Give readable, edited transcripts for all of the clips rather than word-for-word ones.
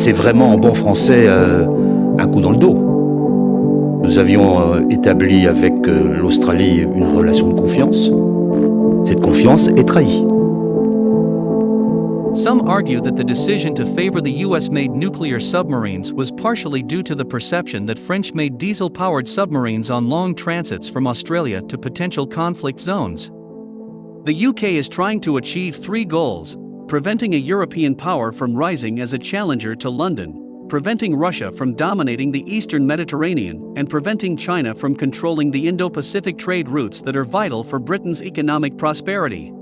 C'est vraiment en bon français un coup dans le dos. Nous avions établi avec l'Australie une relation de confiance. Cette confiance est trahie. Some argue that the decision to favor the US-made nuclear submarines was partially due to the perception that French-made diesel-powered submarines on long transits from Australia to potential conflict zones. The UK is trying to achieve three goals: preventing a European power from rising as a challenger to London, preventing Russia from dominating the eastern Mediterranean, and preventing China from controlling the Indo-Pacific trade routes that are vital for Britain's economic prosperity.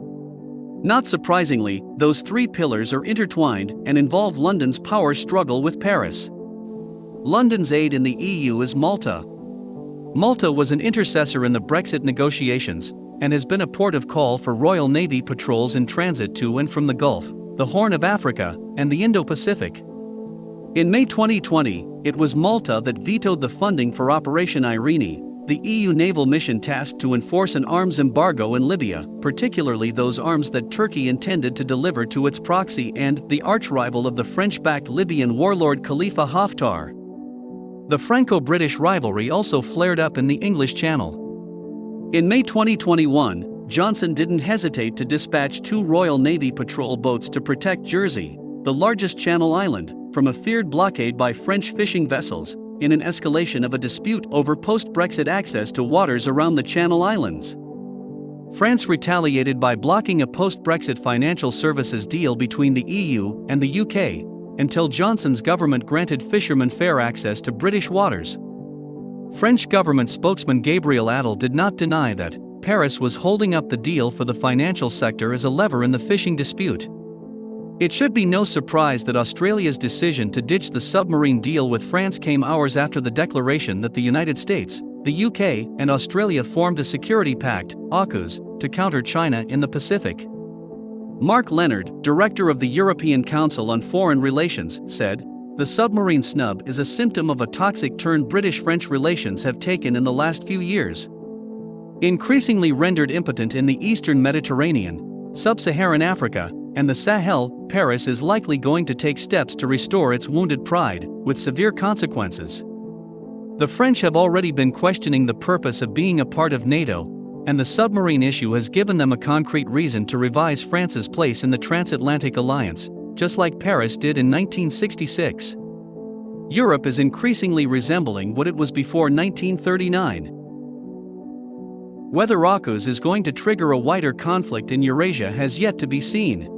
Not surprisingly, those three pillars are intertwined and involve London's power struggle with Paris. London's aid in the EU is Malta. Malta was an intercessor in the Brexit negotiations and has been a port of call for Royal Navy patrols in transit to and from the Gulf, the Horn of Africa, and the Indo-Pacific. In May 2020, it was Malta that vetoed the funding for Operation Irene, the EU naval mission tasked to enforce an arms embargo in Libya, particularly those arms that Turkey intended to deliver to its proxy and the arch-rival of the French-backed Libyan warlord Khalifa Haftar. The Franco-British rivalry also flared up in the English Channel. In May 2021, Johnson didn't hesitate to dispatch 2 Royal Navy patrol boats to protect Jersey, the largest Channel island, from a feared blockade by French fishing vessels, in an escalation of a dispute over post-Brexit access to waters around the Channel Islands. France retaliated by blocking a post-Brexit financial services deal between the EU and the UK, until Johnson's government granted fishermen fair access to British waters. French government spokesman Gabriel Attal did not deny that Paris was holding up the deal for the financial sector as a lever in the fishing dispute. It should be no surprise that Australia's decision to ditch the submarine deal with France came hours after the declaration that the United States, the UK, and Australia formed a security pact, AUKUS, to counter China in the Pacific. Mark Leonard, director of the European Council on Foreign Relations, said, "The submarine snub is a symptom of a toxic turn British-French relations have taken in the last few years. Increasingly rendered impotent in the eastern Mediterranean, sub-Saharan Africa, and the Sahel, Paris is likely going to take steps to restore its wounded pride, with severe consequences." The French have already been questioning the purpose of being a part of NATO, and the submarine issue has given them a concrete reason to revise France's place in the transatlantic alliance, just like Paris did in 1966. Europe is increasingly resembling what it was before 1939. Whether AUKUS is going to trigger a wider conflict in Eurasia has yet to be seen.